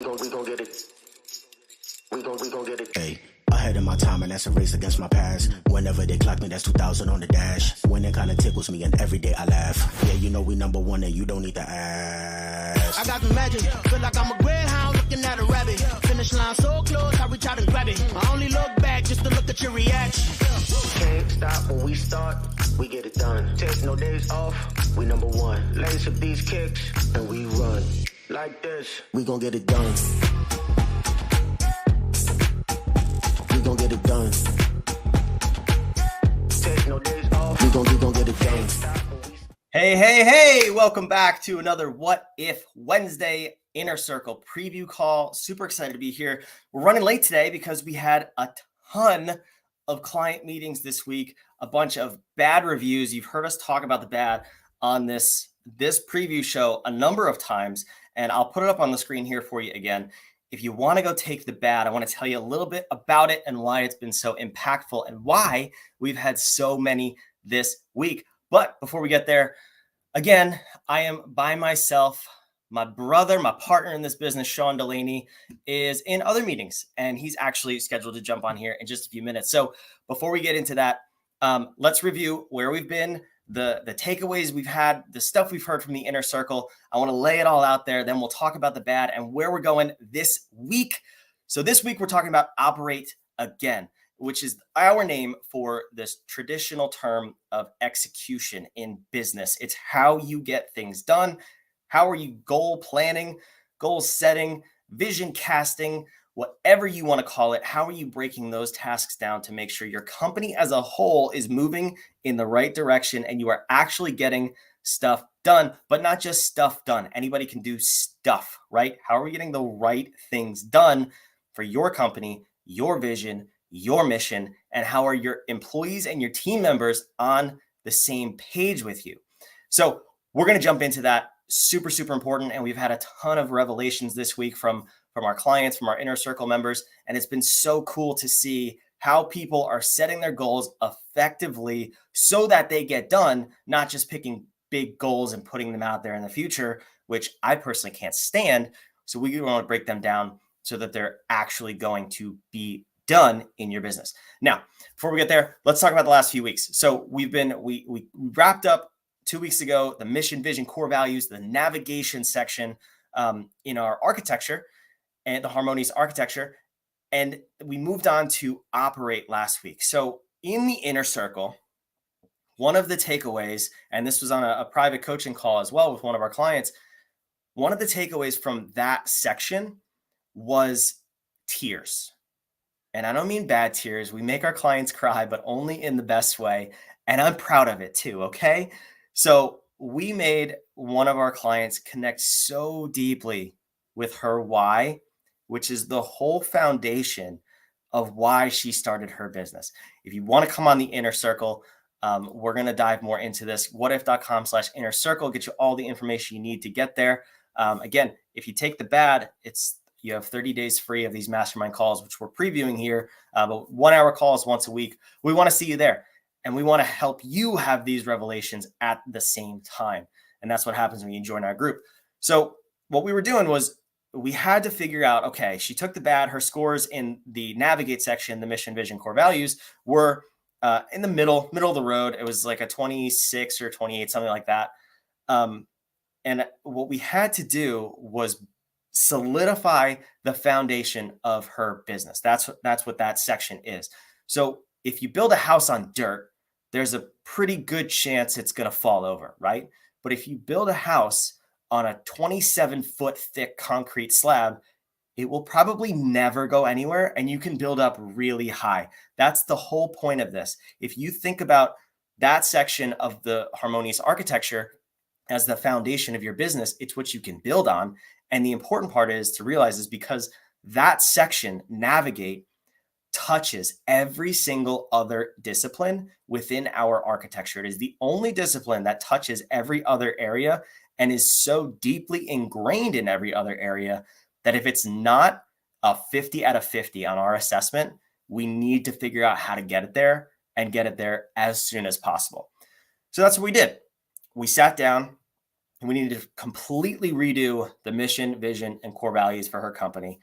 We gon' get it. We gon' get it. Hey, ahead of my time, and that's a race against my past. Whenever they clock me, that's 2,000 on the dash. Winning kinda tickles me, and every day I laugh. Yeah, you know we number one, and you don't need to ask. I got the magic, feel like I'm a greyhound looking at a rabbit. Finish line so close, I reach out and grab it. I only look back just to look at your reaction. Can't stop when we start, we get it done. Take no days off, we number one. Lace up these kicks, and we run. Like this, We gon' get it done. We gon' get it done. take no days off. We gon' get it done. Hey, welcome back to another What If Wednesday Inner Circle preview call. Super excited to be here. We're running late today because we had a ton of client meetings this week, a bunch of bad reviews. You've heard us talk about the bad on this preview show a number of times, and I'll put it up on the screen here for you again. If you want to go take the bad, I want to tell you a little bit about it and why it's been so impactful and why we've had so many this week. But before we get there, again, I am by myself. My brother, my partner in this business, Sean Delaney, is in other meetings, and he's actually scheduled to jump on here in just a few minutes. So before we get into that, let's review where we've been, the takeaways we've had, the stuff we've heard from the inner circle. I want to lay it all out there. Then we'll talk about the bad and where we're going this week. So this week, we're talking about operate again, which is our name for this traditional term of execution in business. It's how you get things done. How are you goal planning, goal setting, vision casting, whatever you want to call it? How are you breaking those tasks down to make sure your company as a whole is moving in the right direction and you are actually getting stuff done, but not just stuff done. Anybody can do stuff, right? How are we getting the right things done for your company, your vision, your mission, and how are your employees and your team members on the same page with you? So we're going to jump into that. Super, super important. And we've had a ton of revelations this week from our clients, from our inner circle members. And it's been so cool to see how people are setting their goals effectively so that they get done, not just picking big goals and putting them out there in the future, which I personally can't stand. So we want to break them down so that they're actually going to be done in your business. Now, before we get there, let's talk about the last few weeks. So we wrapped up 2 weeks ago, the mission, vision, core values, the navigation section in our architecture and the harmonious architecture. And we moved on to operate last week. So in the inner circle, one of the takeaways, and this was on a private coaching call as well with one of our clients, one of the takeaways from that section was tears. And I don't mean bad tears. We make our clients cry, but only in the best way. And I'm proud of it too, okay? So we made one of our clients connect so deeply with her why, which is the whole foundation of why she started her business. If you want to come on the inner circle, we're going to dive more into this. Whatif.com/inner circle, get you all the information you need to get there. Again, if you take the bad, you have 30 days free of these mastermind calls, which we're previewing here, but 1 hour calls once a week. We want to see you there. And we want to help you have these revelations at the same time. And that's what happens when you join our group. So what we were doing was we had to figure out, okay, she took the bad. Her scores in the navigate section, the mission, vision, core values, were in the middle of the road. It was like a 26 or 28, something like that. And what we had to do was solidify the foundation of her business. That's what that section is. So if you build a house on dirt, there's a pretty good chance it's going to fall over, right? But if you build a house on a 27-foot thick concrete slab, it will probably never go anywhere, and you can build up really high. That's the whole point of this. If you think about that section of the harmonious architecture as the foundation of your business, it's what you can build on. And the important part is to realize is because that section, navigate, touches every single other discipline within our architecture. It is the only discipline that touches every other area and is so deeply ingrained in every other area that if it's not a 50 out of 50 on our assessment, we need to figure out how to get it there and get it there as soon as possible. So that's what we did. We sat down we needed to completely redo the mission, vision, and core values for her company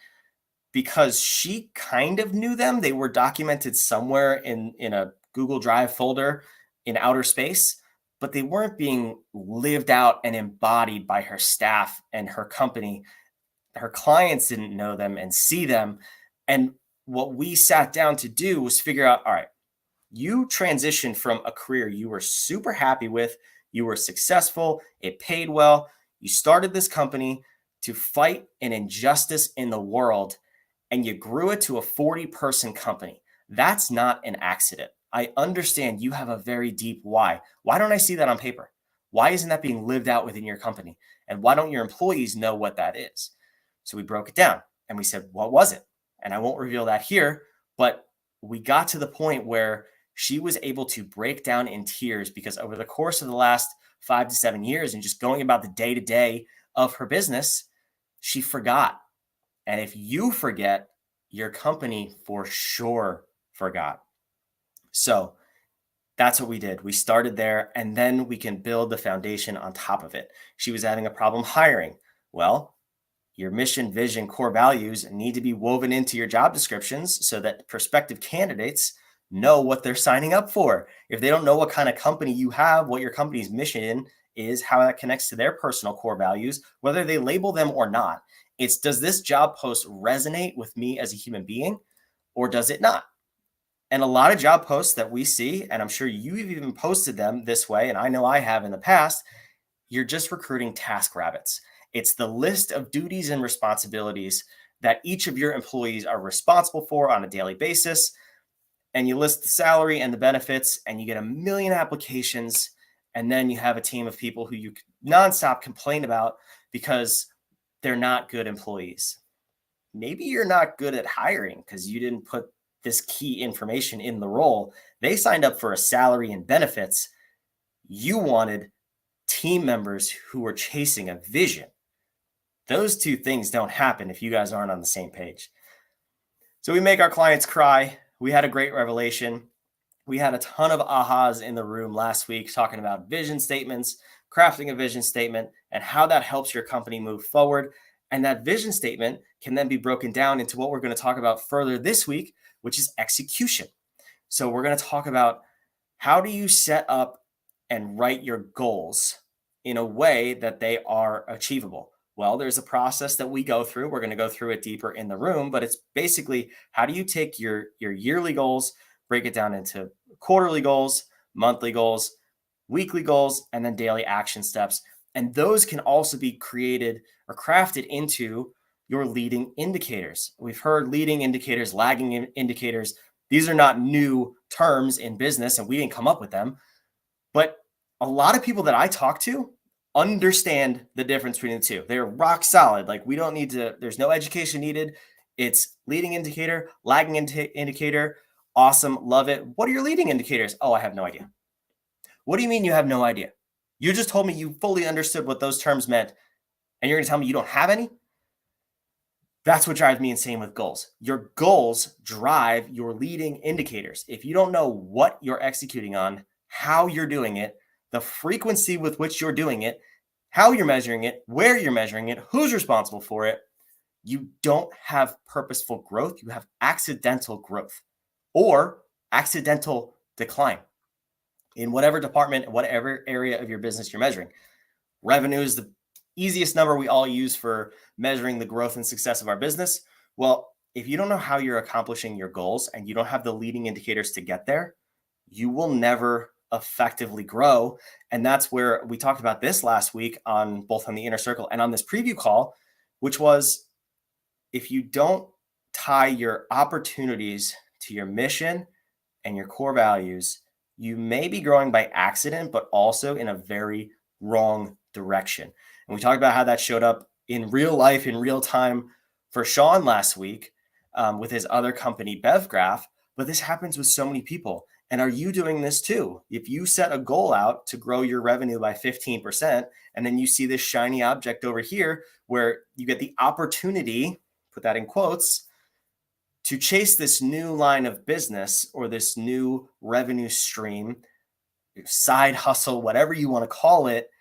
because she kind of knew them. They were documented somewhere in a Google Drive folder in outer space, but they weren't being lived out and embodied by her staff and her company. Her clients didn't know them and see them. And what we sat down to do was figure out, all right, you transitioned from a career you were super happy with, you were successful, it paid well, you started this company to fight an injustice in the world, and you grew it to a 40-person company. That's not an accident. I understand you have a very deep why. Why don't I see that on paper? Why isn't that being lived out within your company? And why don't your employees know what that is? So we broke it down and we said, what was it? And I won't reveal that here, but we got to the point where she was able to break down in tears because over the course of the last 5 to 7 years and just going about the day-to-day of her business, she forgot. And if you forget, your company for sure forgot. So that's what we did. We started there, and then we can build the foundation on top of it. She was having a problem hiring. Well, your mission, vision, core values need to be woven into your job descriptions so that prospective candidates know what they're signing up for. If they don't know what kind of company you have, what your company's mission is, how that connects to their personal core values, whether they label them or not, it's, does this job post resonate with me as a human being or does it not? And a lot of job posts that we see, and I'm sure you've even posted them this way, and I know I have in the past, you're just recruiting task rabbits. It's the list of duties and responsibilities that each of your employees are responsible for on a daily basis. And you list the salary and the benefits, and you get a million applications. And then you have a team of people who you nonstop complain about because they're not good employees. Maybe you're not good at hiring because you didn't put this key information in the role. They signed up for a salary and benefits. You wanted team members who were chasing a vision. Those two things don't happen if you guys aren't on the same page. So we make our clients cry. We had a great revelation. We had a ton of ahas in the room last week talking about vision statements, crafting a vision statement, and how that helps your company move forward. And that vision statement can then be broken down into what we're going to talk about further this week, which is execution. So we're going to talk about how do you set up and write your goals in a way that they are achievable. Well, there's a process that we go through. We're going to go through it deeper in the room, but it's basically how do you take your yearly goals, break it down into quarterly goals, monthly goals, weekly goals, and then daily action steps. And those can also be created or crafted into your leading indicators. We've heard leading indicators, lagging indicators. These are not new terms in business, and we didn't come up with them. But a lot of people that I talk to understand the difference between the two. They're rock solid. Like, we don't need to, there's no education needed. It's leading indicator, lagging indicator. Awesome. Love it. What are your leading indicators? Oh, I have no idea. What do you mean you have no idea? You just told me you fully understood what those terms meant, and you're going to tell me you don't have any? That's what drives me insane with goals. Your goals drive your leading indicators. If you don't know what you're executing on, how you're doing it, the frequency with which you're doing it, how you're measuring it, where you're measuring it, who's responsible for it, you don't have purposeful growth. You have accidental growth or accidental decline in whatever department, whatever area of your business you're measuring. Revenue is the easiest number we all use for measuring the growth and success of our business. Well, if you don't know how you're accomplishing your goals and you don't have the leading indicators to get there, you will never effectively grow. And that's where we talked about this last week on both on the inner circle and on this preview call, which was if you don't tie your opportunities to your mission and your core values, you may be growing by accident, but also in a very wrong direction. And we talked about how that showed up in real life, in real time for Sean last week with his other company, BevGraph. But this happens with so many people. And are you doing this too? If you set a goal out to grow your revenue by 15%, and then you see this shiny object over here where you get the opportunity, put that in quotes, to chase this new line of business or this new revenue stream, side hustle, whatever you want to call it,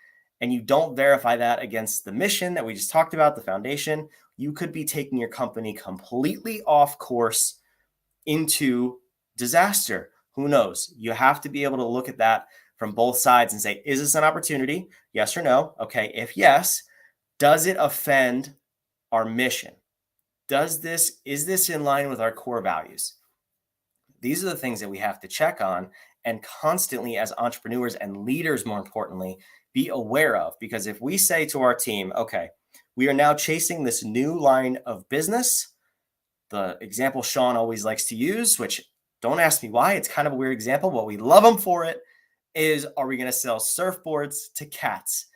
and you don't verify that against the mission that we just talked about, the foundation, you could be taking your company completely off course into disaster. Who knows? You have to be able to look at that from both sides and say, is this an opportunity? Yes or no? Okay, if yes, does it offend our mission? Is this in line with our core values? These are the things that we have to check on and constantly, as entrepreneurs and leaders, more importantly, be aware of. Because if we say to our team, okay, we are now chasing this new line of business, the example Sean always likes to use, which don't ask me why, it's kind of a weird example, but we love him for it, is, are we going to sell surfboards to cats?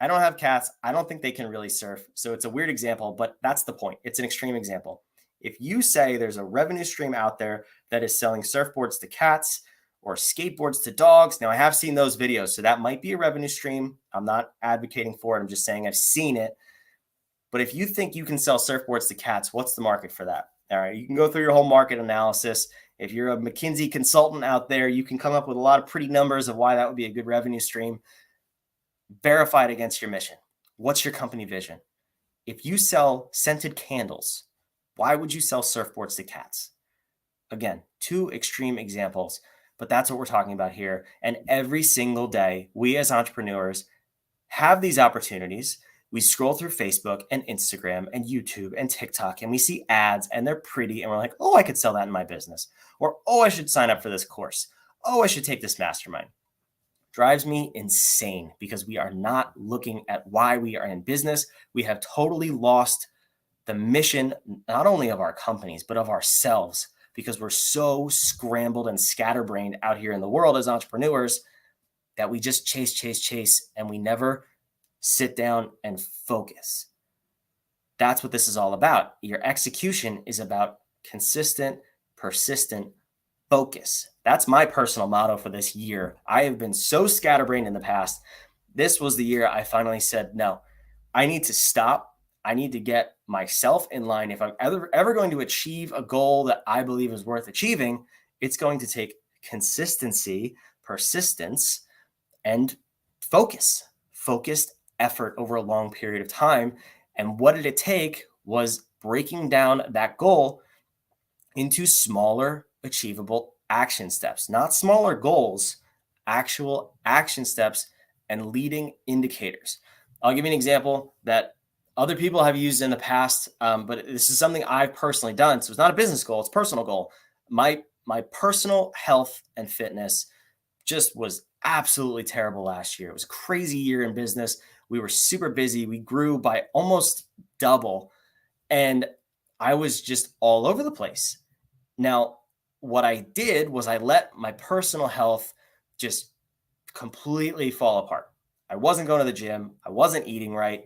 I don't have cats. I don't think they can really surf. So it's a weird example, but that's the point. It's an extreme example. If you say there's a revenue stream out there that is selling surfboards to cats or skateboards to dogs, now I have seen those videos, so that might be a revenue stream. I'm not advocating for it. I'm just saying I've seen it. But if you think you can sell surfboards to cats, what's the market for that? All right, you can go through your whole market analysis. If you're a McKinsey consultant out there, you can come up with a lot of pretty numbers of why that would be a good revenue stream. Verify it against your mission. What's your company vision? If you sell scented candles, why would you sell surfboards to cats? Again, two extreme examples, but that's what we're talking about here. And every single day, we as entrepreneurs have these opportunities. We scroll through Facebook and Instagram and YouTube and TikTok, and we see ads and they're pretty. And we're like, oh, I could sell that in my business. Or, oh, I should sign up for this course. Oh, I should take this mastermind. Drives me insane because we are not looking at why we are in business. We have totally lost the mission, not only of our companies, but of ourselves, because we're so scrambled and scatterbrained out here in the world as entrepreneurs that we just chase, and we never sit down and focus. That's what this is all about. Your execution is about consistent, persistent focus. That's my personal motto for this year. I have been so scatterbrained in the past. This was the year I finally said, no, I need to stop. I need to get myself in line. If I'm ever going to achieve a goal that I believe is worth achieving, it's going to take consistency, persistence, and focused effort over a long period of time. And what did it take was breaking down that goal into smaller, achievable action steps, not smaller goals, actual action steps and leading indicators. I'll give you an example that other people have used in the past, but this is something I've personally done. So it's not a business goal, it's a personal goal. My personal health and fitness just was absolutely terrible last year. It was a crazy year in business. We were super busy. We grew by almost double, and I was just all over the place. Now, what I did was I let my personal health just completely fall apart. I wasn't going to the gym. I wasn't eating right.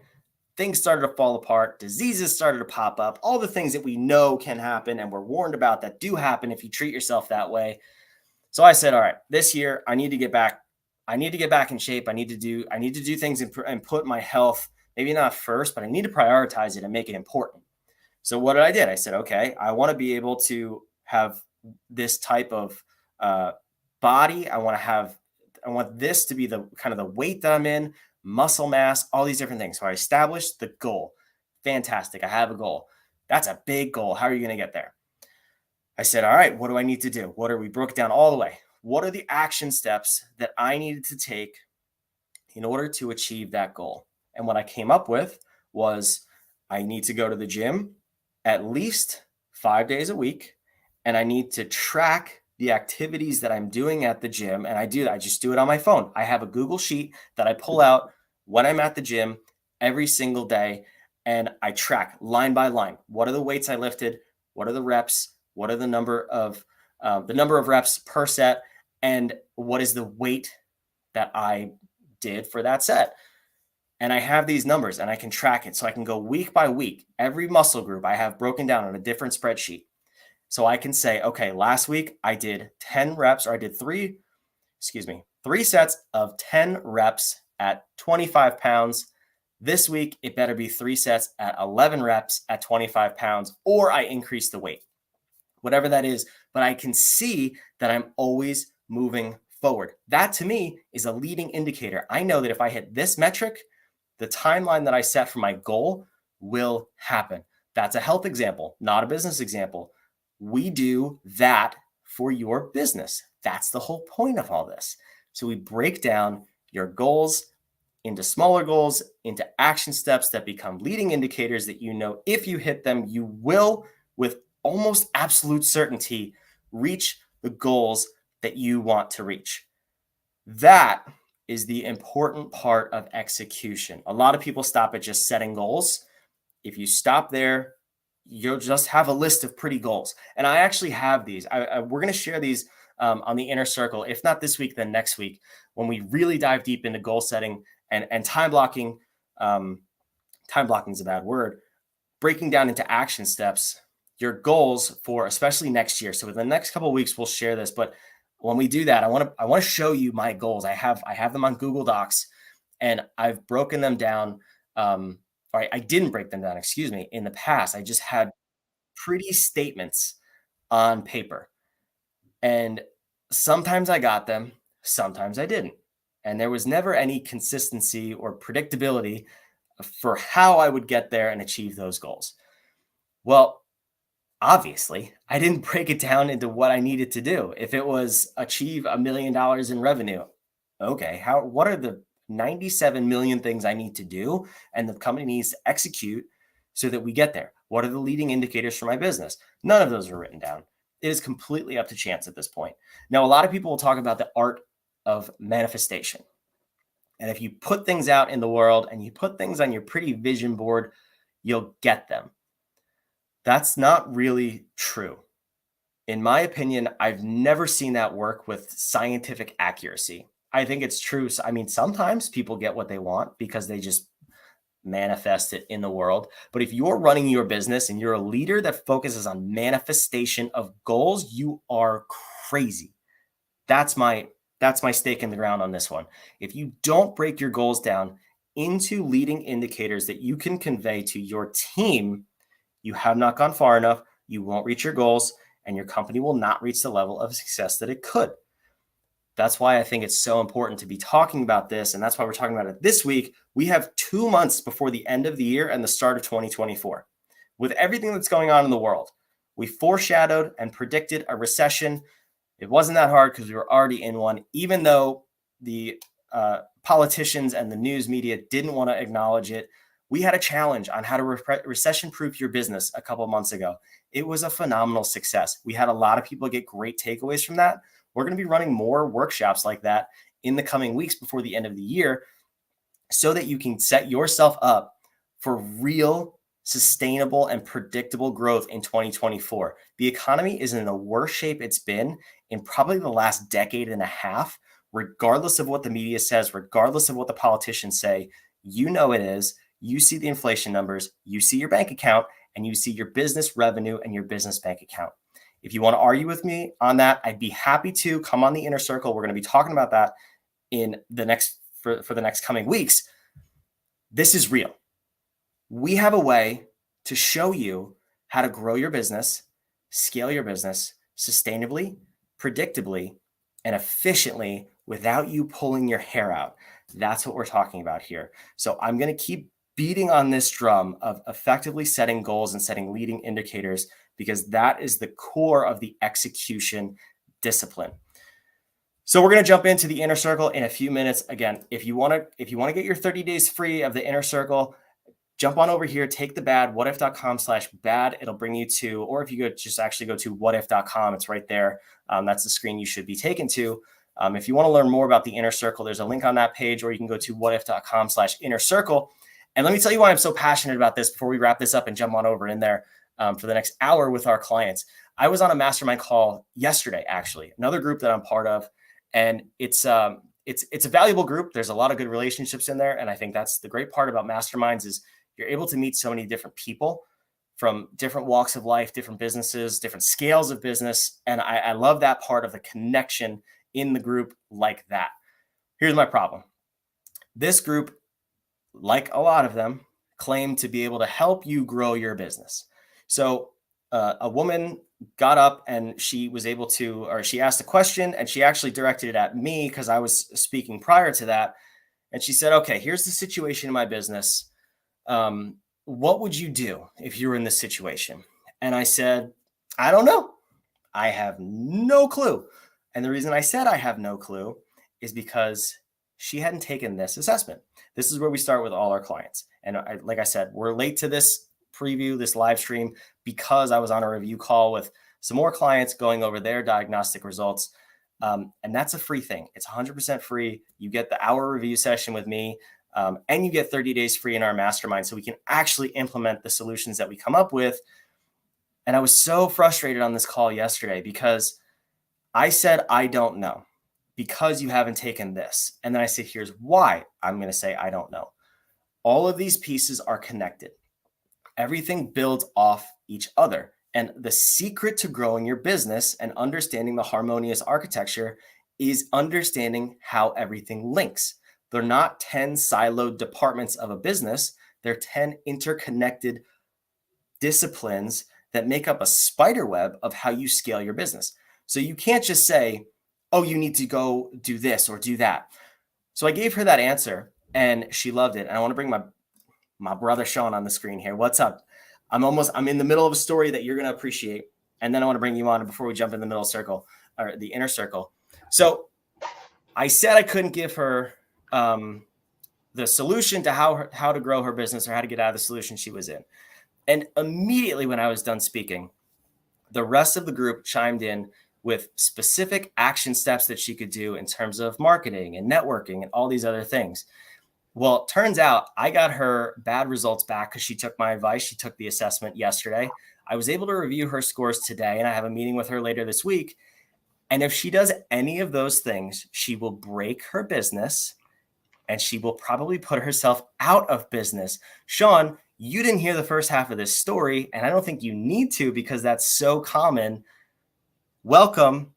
Things started to fall apart. Diseases started to pop up. All the things that we know can happen and we're warned about that do happen if you treat yourself that way. So I said, all right, this year I need to get back. I need to get back in shape. I need to do things and put my health, maybe not first, but I need to prioritize it and make it important. So what I did, I said, okay, I want to be able to have this type of body. I want this to be the kind of the weight that I'm in, muscle mass, all these different things. So I established the goal. Fantastic. I have a goal. That's a big goal. How are you going to get there? I said, all right, what do I need to do? We broke down all the way. What are the action steps that I needed to take in order to achieve that goal? And what I came up with was I need to go to the gym at least 5 days a week. And I need to track the activities that I'm doing at the gym. And I just do it on my phone. I have a Google Sheet that I pull out when I'm at the gym every single day. And I track line by line. What are the weights I lifted? What are the reps? What are the number of reps per set? And what is the weight that I did for that set? And I have these numbers and I can track it. So I can go week by week. Every muscle group I have broken down on a different spreadsheet. So I can say, okay, last week I did 10 reps, or I did three sets of 10 reps at 25 pounds. This week, it better be 3 sets at 11 reps at 25 pounds, or I increase the weight, whatever that is. But I can see that I'm always moving forward. That to me is a leading indicator. I know that if I hit this metric, the timeline that I set for my goal will happen. That's a health example, not a business example. We do that for your business. That's the whole point of all this. So we break down your goals into smaller goals, into action steps that become leading indicators that you know if you hit them, you will, with almost absolute certainty, reach the goals that you want to reach. That is the important part of execution. A lot of people stop at just setting goals. If you stop there, you'll just have a list of pretty goals. And I actually have these. We're going to share these on the Inner Circle, if not this week, then next week, when we really dive deep into goal setting and time blocking. Time blocking is a bad word. Breaking down into action steps, your goals for especially next year. So within the next couple of weeks, we'll share this. But when we do that, I want to show you my goals. I have them on Google Docs, and I've broken them down. I didn't break them down, excuse me. In the past, I just had pretty statements on paper. And sometimes I got them, sometimes I didn't. And there was never any consistency or predictability for how I would get there and achieve those goals. Well, obviously, I didn't break it down into what I needed to do. If it was achieve $1 million in revenue, okay, what are the 97 million things I need to do and the company needs to execute so that we get there? What are the leading indicators for my business? None of those are written down. It is completely up to chance at this point. Now, a lot of people will talk about the art of manifestation. And if you put things out in the world and you put things on your pretty vision board, you'll get them. That's not really true. In my opinion, I've never seen that work with scientific accuracy. I think it's true. I mean, sometimes people get what they want because they just manifest it in the world. But if you're running your business and you're a leader that focuses on manifestation of goals, you are crazy. That's my stake in the ground on this one. If you don't break your goals down into leading indicators that you can convey to your team, you have not gone far enough, you won't reach your goals, and your company will not reach the level of success that it could. That's why I think it's so important to be talking about this, and that's why we're talking about it this week. We have 2 months before the end of the year and the start of 2024. With everything that's going on in the world, we foreshadowed and predicted a recession. It wasn't that hard because we were already in one, even though the politicians and the news media didn't want to acknowledge it. We had a challenge on how to recession-proof your business a couple of months ago. It was a phenomenal success. We had a lot of people get great takeaways from that. We're going to be running more workshops like that in the coming weeks before the end of the year so that you can set yourself up for real, sustainable, and predictable growth in 2024. The economy is in the worst shape it's been in probably the last decade and a half, regardless of what the media says, regardless of what the politicians say. You know it is. You see the inflation numbers, you see your bank account, and you see your business revenue and your business bank account. If you want to argue with me on that, I'd be happy to come on the Inner Circle. We're going to be talking about that in the next for the next coming weeks. This is real. We have a way to show you how to grow your business, scale your business sustainably, predictably, and efficiently without you pulling your hair out. That's what we're talking about here. So I'm going to keep beating on this drum of effectively setting goals and setting leading indicators, because that is the core of the execution discipline. So we're going to jump into the Inner Circle in a few minutes. Again, if you want to get your 30 days free of the Inner Circle, jump on over here, take the bad, whatif.com/bad. It'll bring you to, or if you go to whatif.com, it's right there. That's the screen you should be taken to. If you want to learn more about the Inner Circle, there's a link on that page, or you can go to whatif.com/inner circle. And let me tell you why I'm so passionate about this before we wrap this up and jump on over in there for the next hour with our clients. I was on a mastermind call yesterday, actually, another group that I'm part of. And it's a valuable group. There's a lot of good relationships in there. And I think that's the great part about masterminds is you're able to meet so many different people from different walks of life, different businesses, different scales of business. And I love that part of the connection in the group like that. Here's my problem. This group, like a lot of them, claim to be able to help you grow your business. So a woman got up and she was able to, or she asked a question and she actually directed it at me because I was speaking prior to that. And she said, okay, here's the situation in my business. What would you do if you were in this situation? And I said, I don't know. I have no clue. And the reason I said I have no clue is because she hadn't taken this assessment. This is where we start with all our clients. And like I said, we're late to this preview, this live stream, because I was on a review call with some more clients going over their diagnostic results. And that's a free thing. It's 100% free. You get the hour review session with me, and you get 30 days free in our mastermind so we can actually implement the solutions that we come up with. And I was so frustrated on this call yesterday because I said, I don't know because you haven't taken this. And then I said, here's why I'm going to say, I don't know. All of these pieces are connected. Everything builds off each other. And the secret to growing your business and understanding the harmonious architecture is understanding how everything links. They're not 10 siloed departments of a business. They're 10 interconnected disciplines that make up a spider web of how you scale your business. So you can't just say, oh, you need to go do this or do that. So I gave her that answer and she loved it. And I want to bring my brother Sean on the screen here. What's up? I'm in the middle of a story that you're going to appreciate. And then I want to bring you on before we jump in the middle circle or the inner circle. So I said I couldn't give her the solution to how to grow her business or how to get out of the solution she was in. And immediately when I was done speaking, the rest of the group chimed in with specific action steps that she could do in terms of marketing and networking and all these other things. Well, it turns out I got her bad results back because she took my advice. She took the assessment yesterday. I was able to review her scores today, and I have a meeting with her later this week. And if she does any of those things, she will break her business and she will probably put herself out of business. Sean, you didn't hear the first half of this story, and I don't think you need to because that's so common. Welcome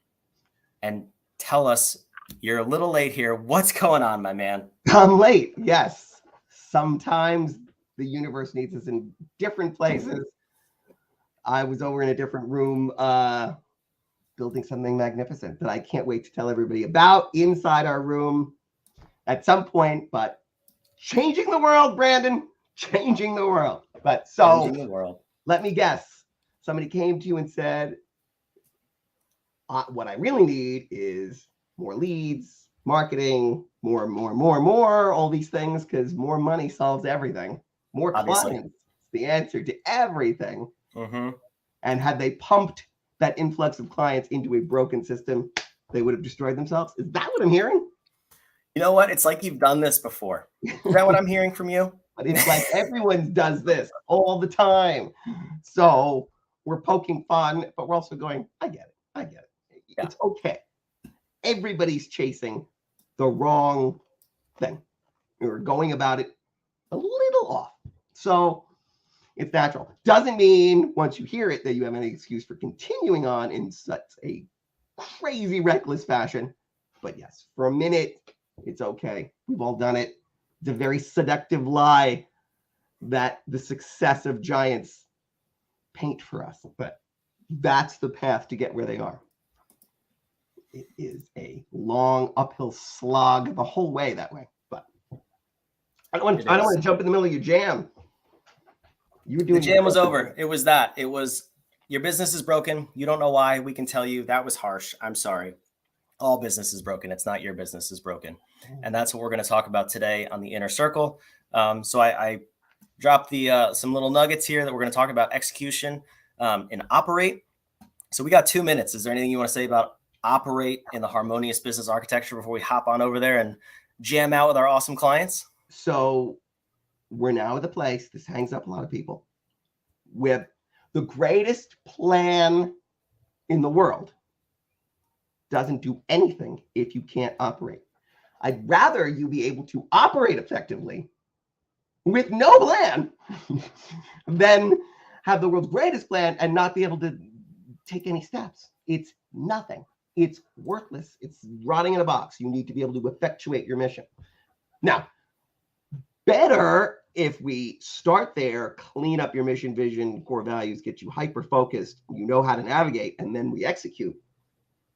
and tell us, you're a little late here. What's going on, my man? I'm late. Yes. Sometimes the universe needs us in different places. I was over in a different room building something magnificent that I can't wait to tell everybody about inside our room at some point, but changing the world, Brandon, changing the world. But so Changing the world. Let me guess. Somebody came to you and said, what I really need is more leads, marketing, more, all these things, because more money solves everything. More Obviously. clients, the answer to everything. Mm-hmm. And had they pumped that influx of clients into a broken system, they would have destroyed themselves. Is that what I'm hearing? You know what? It's like you've done this before. Is that what I'm hearing from you? But it's like everyone does this all the time. So we're poking fun, but we're also going, I get it. Yeah. It's okay. Everybody's chasing the wrong thing. We're going about it a little off. So it's natural. Doesn't mean once you hear it that you have any excuse for continuing on in such a crazy, reckless fashion. But yes, for a minute, it's okay. We've all done it. It's a very seductive lie that the success of giants paint for us. But that's the path to get where they are. It is a long uphill slog the whole way that way. But I don't want to jump in the middle of your jam. You were doing the jam was over. It was that. It was your business is broken. You don't know why. We can tell you that was harsh. I'm sorry. All business is broken. It's not your business is broken. And that's what we're going to talk about today on the inner circle. So I dropped some little nuggets here that we're going to talk about execution and operate. So we got 2 minutes. Is there anything you want to say about operate in the harmonious business architecture before we hop on over there and jam out with our awesome clients? So we're now at the place, this hangs up a lot of people, with the greatest plan in the world doesn't do anything if you can't operate. I'd rather you be able to operate effectively with no plan than have the world's greatest plan and not be able to take any steps. It's nothing. It's worthless. It's rotting in a box. You need to be able to effectuate your mission. Now, better if we start there, clean up your mission, vision, core values, get you hyper focused, you know how to navigate, and then we execute.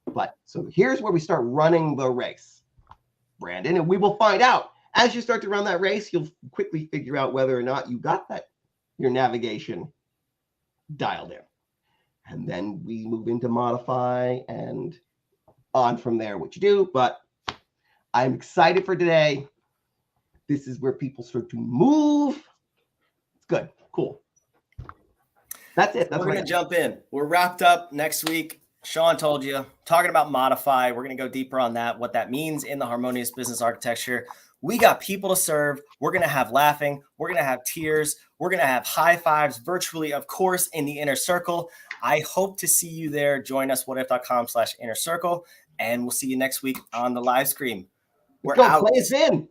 But so here's where we start running the race, Brandon, and we will find out as you start to run that race. You'll quickly figure out whether or not you got your navigation dialed in, and then we move into modify and on from there what you do. But I'm excited for today. This is where people start to move. It's good. Cool. That's it. We're going to jump in. We're wrapped up next week. Sean told you, talking about modify. We're going to go deeper on that, what that means in the harmonious business architecture. We got people to serve. We're going to have laughing. We're going to have tears. We're going to have high fives virtually, of course, in the inner circle. I hope to see you there. Join us, whatif.com/inner circle. And we'll see you next week on the live stream. We're out. Play us in.